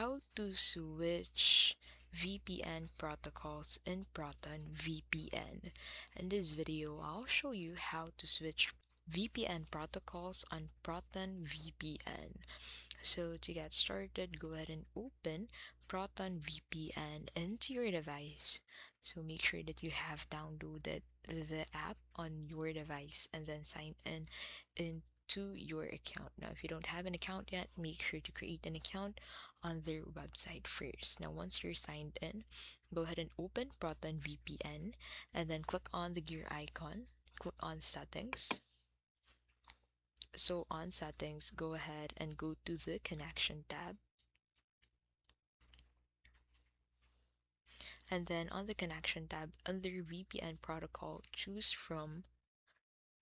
how to switch VPN protocols in Proton VPN. In this video, I'll show you how to switch VPN protocols on Proton VPN. So to get started, go ahead and open Proton VPN into your device. So make sure that you have downloaded the app on your device and then sign into your account. Now, if you don't have an account yet, make sure to create an account on their website first. Now, once you're signed in, go ahead and open Proton VPN and then click on the gear icon, click on settings. So on settings, go ahead and go to the connection tab. And then on the connection tab, under VPN protocol,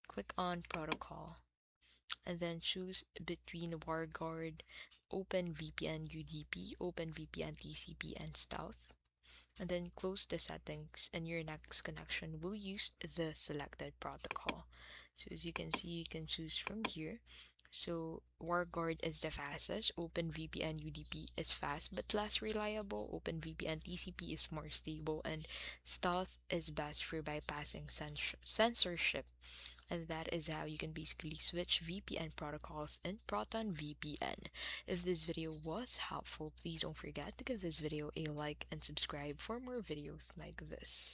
click on protocol, and then choose between WireGuard, OpenVPN UDP, OpenVPN TCP, and Stealth. And then close the settings, and your next connection will use the selected protocol. So as you can see, you can choose from here. So WireGuard is the fastest, OpenVPN UDP is fast but less reliable, OpenVPN TCP is more stable, and Stealth is best for bypassing censorship. And that is how you can basically switch VPN protocols in Proton VPN. If this video was helpful, please don't forget to give this video a like and subscribe for more videos like this.